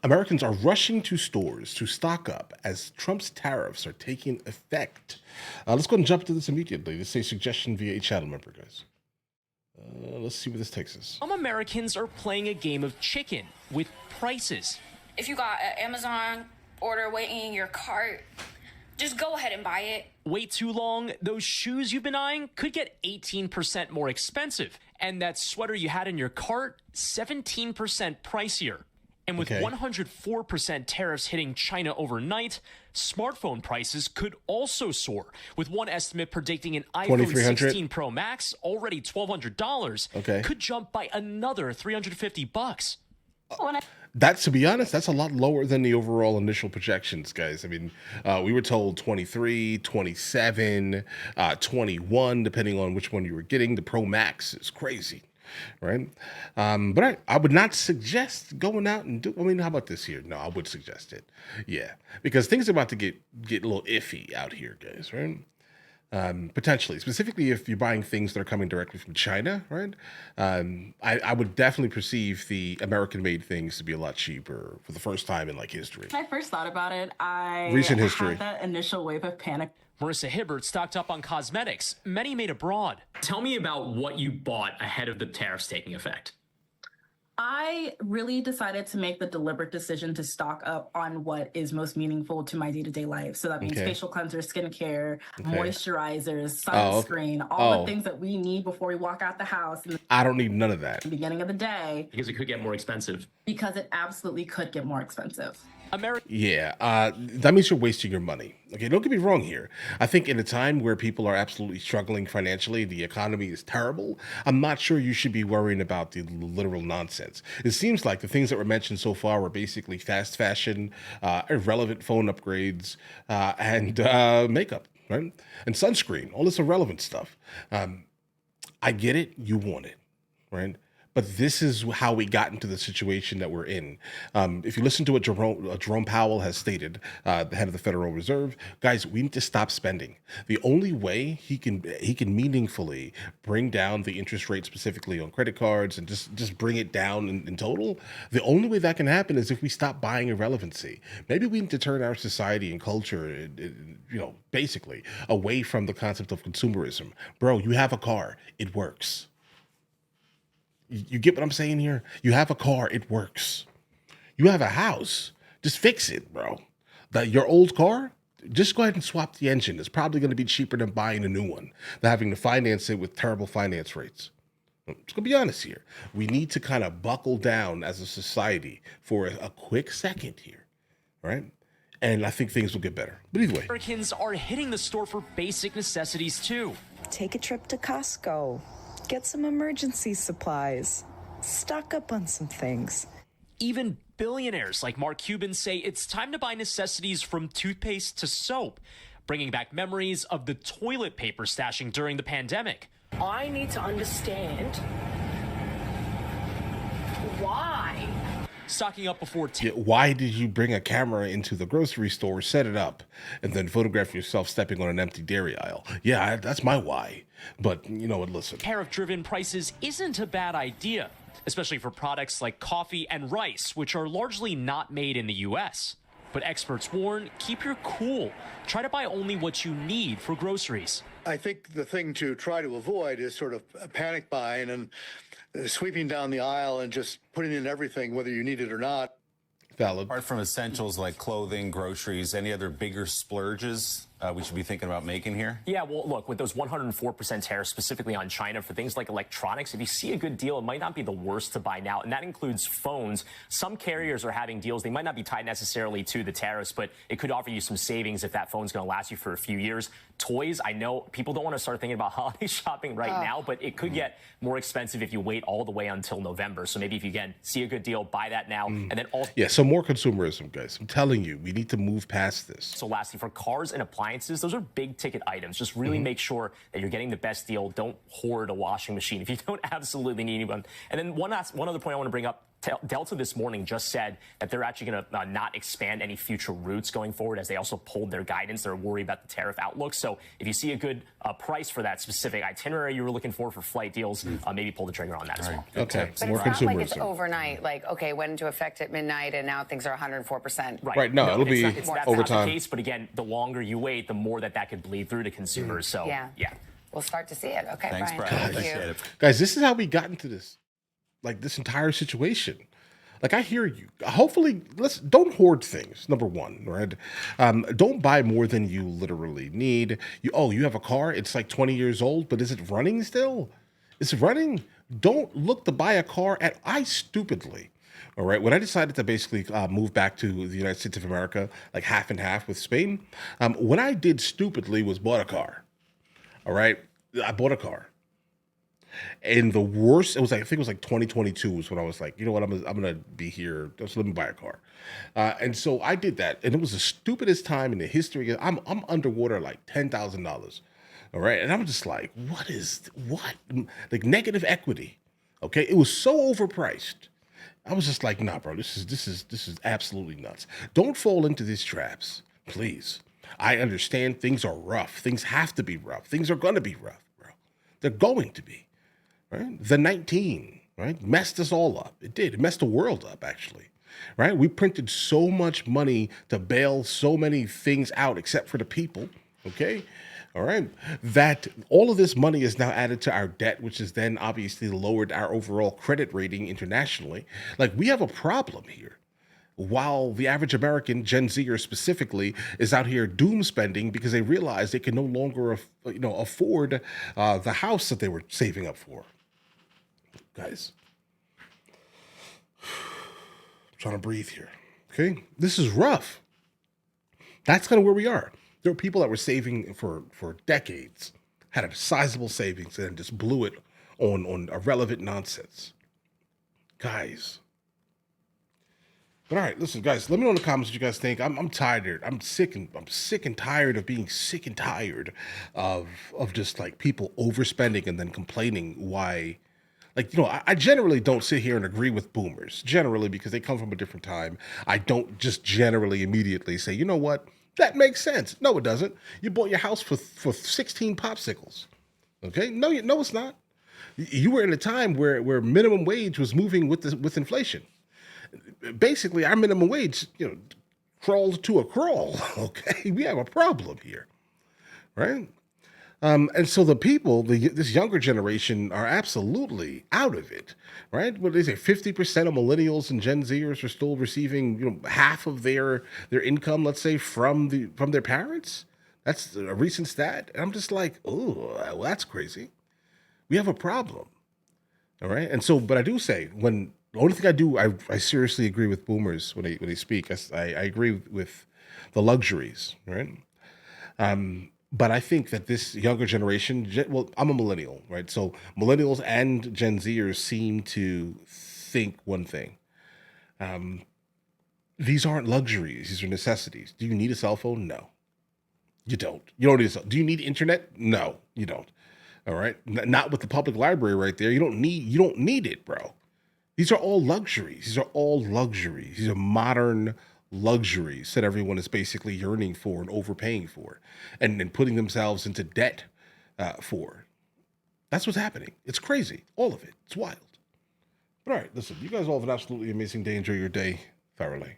Americans are rushing to stores to stock up as Trump's tariffs are taking effect. Let's go and jump into this immediately. This is a suggestion via a channel member, guys. Let's see where this takes us. Some Americans are playing a game of chicken with prices. If you got an Amazon order waiting in your cart, just go ahead and buy it. Wait too long, those shoes you've been eyeing could get 18% more expensive. And that sweater you had in your cart, 17% pricier. And with 104% tariffs hitting China overnight, smartphone prices could also soar, with one estimate predicting an iPhone 16 Pro Max, already $1,200, could jump by another $350. That's, to be honest, that's a lot lower than the overall initial projections, guys. I mean, we were told 23, 27, 21, depending on which one you were getting. The Pro Max is crazy, right? But I would not suggest going out and I mean, how about this here? No, I would suggest it. Yeah, because things are about to get a little iffy out here, guys, right? Potentially, specifically if you're buying things that are coming directly from China, right? I would definitely perceive the American-made things to be a lot cheaper for the first time in like history. When I first thought about it, I had that initial wave of panic. Marissa Hibbert stocked up on cosmetics, many made abroad. Tell me about what you bought ahead of the tariffs taking effect. I really decided to make the deliberate decision to stock up on what is most meaningful to my day-to-day life. So that means facial cleansers, skincare, moisturizers, sunscreen, all the things that we need before we walk out the house. I don't need none of that. At the beginning of the day. Because it could get more expensive. Because it absolutely could get more expensive. That means you're wasting your money. Okay, don't get me wrong here. I think in a time where people are absolutely struggling financially, the economy is terrible, I'm not sure you should be worrying about the literal nonsense. It seems like the things that were mentioned so far were basically fast fashion, irrelevant phone upgrades, and makeup, right? And sunscreen, all this irrelevant stuff. I get it, you want it, right? But this is how we got into the situation that we're in. If you listen to what Jerome Powell has stated, the head of the Federal Reserve, guys, we need to stop spending. The only way he can meaningfully bring down the interest rate, specifically on credit cards, and just bring it down in total, the only way that can happen is if we stop buying irrelevancy. Maybe we need to turn our society and culture, basically away from the concept of consumerism. Bro, you have a car, it works. You get what I'm saying here? You have a car, it works. You have a house, just fix it, bro. Your old car, just go ahead and swap the engine. It's probably going to be cheaper than buying a new one, than having to finance it with terrible finance rates. I'm just going to be honest here. We need to kind of buckle down as a society for a quick second here, right? And I think things will get better. But either way. Americans are hitting the store for basic necessities too. Take a trip to Costco. Get some emergency supplies. Stock up on some things. Even billionaires like Mark Cuban say it's time to buy necessities from toothpaste to soap, bringing back memories of the toilet paper stashing during the pandemic. I need to understand why. Stocking up before why did you bring a camera into the grocery store, set it up, and then photograph yourself stepping on an empty dairy aisle? Yeah, that's my why. But you know what, listen. Tariff-driven prices isn't a bad idea, especially for products like coffee and rice, which are largely not made in the U.S. But experts warn, keep your cool. Try to buy only what you need for groceries. I think the thing to try to avoid is sort of panic buying and sweeping down the aisle and just putting in everything, whether you need it or not. Valid. Apart from essentials like clothing, groceries, any other bigger splurges we should be thinking about making here? Yeah, well, look, with those 104% tariffs specifically on China for things like electronics, if you see a good deal, it might not be the worst to buy now, and that includes phones. Some carriers are having deals. They might not be tied necessarily to the tariffs, but it could offer you some savings if that phone's going to last you for a few years. Toys, I know people don't want to start thinking about holiday shopping right now, but it could get more expensive if you wait all the way until November. So maybe if you, again, see a good deal, buy that now. And then also... Yeah, so more consumerism, guys. I'm telling you, we need to move past this. So lastly, for cars and appliances, those are big ticket items. Just really make sure that you're getting the best deal. Don't hoard a washing machine if you don't absolutely need one. And then one other point I want to bring up, Delta this morning just said that they're actually going to not expand any future routes going forward, as they also pulled their guidance. They're worried about the tariff outlook. So if you see a good price for that specific itinerary you were looking for flight deals, maybe pull the trigger on that as well. Okay. But More it's not like consumerism. it's overnight. Like, okay, went into effect at midnight and now things are 104%. Right. No, it'll be that's over not time. the case. But again, the longer you wait, the more that could bleed through to consumers. So Yeah. We'll start to see it. Okay, Thanks, Brian. Brian. Thank you. Appreciate it. Guys, this is how we got into this. Like this entire situation. Like I hear you. Hopefully, don't hoard things. Number one, right? Don't buy more than you literally need. You have a car. It's like 20 years old, but is it running still? Is it running? Don't look to buy a car I stupidly. All right. When I decided to basically move back to the United States of America, like half and half with Spain, what I did stupidly was bought a car. All right. I bought a car. And the worst, I think it was like 2022 was when I was like, you know what, I'm gonna be here. Just let me buy a car. And so I did that, and it was the stupidest time in the history. I'm underwater like $10,000. All right, and I'm just like, what? Like negative equity. Okay, it was so overpriced. I was just like, nah, bro, this is absolutely nuts. Don't fall into these traps, please. I understand things are rough. Things have to be rough. Things are gonna be rough, bro. They're going to be. Right? The 19, right? Messed us all up. It did. It messed the world up, actually. Right? We printed so much money to bail so many things out except for the people. Okay? All right. That all of this money is now added to our debt, which has then obviously lowered our overall credit rating internationally. Like we have a problem here. While the average American, Gen Zer specifically, is out here doom spending because they realize they can no longer, afford the house that they were saving up for. Guys, I'm trying to breathe here. Okay, this is rough. That's kind of where we are. There were people that were saving for decades, had a sizable savings, and just blew it on irrelevant nonsense. Guys. But all right, listen, guys. Let me know in the comments what you guys think. I'm tired. I'm sick and tired of being sick and tired of just like people overspending and then complaining why. Like, I generally don't sit here and agree with boomers, generally because they come from a different time. I don't just generally immediately say, you know what, that makes sense. No, it doesn't. You bought your house for 16 popsicles. Okay, no, it's not. You were in a time where minimum wage was moving with inflation. Basically, our minimum wage, crawled to a crawl. Okay, we have a problem here, right? And so the people, this younger generation, are absolutely out of it, right? What is it? 50% of millennials and Gen Zers are still receiving, half of their income, let's say, from their parents. That's a recent stat, and I'm just like, oh, well, that's crazy. We have a problem, all right. And so, but I do say the only thing I do, I seriously agree with boomers when they speak. I agree with the luxuries, right? But I think that this younger generation, well, I'm a millennial, right? So millennials and Gen Zers seem to think one thing. These aren't luxuries. These are necessities. Do you need a cell phone? No, you don't. You don't need a cell. Do you need internet? No, you don't. All right. Not with the public library right there. You don't need it, bro. These are all luxuries. These are all luxuries. These are modern luxuries that everyone is basically yearning for and overpaying for and putting themselves into debt for. That's what's happening. It's crazy. All of it. It's wild. But all right, listen, you guys all have an absolutely amazing day. Enjoy your day thoroughly.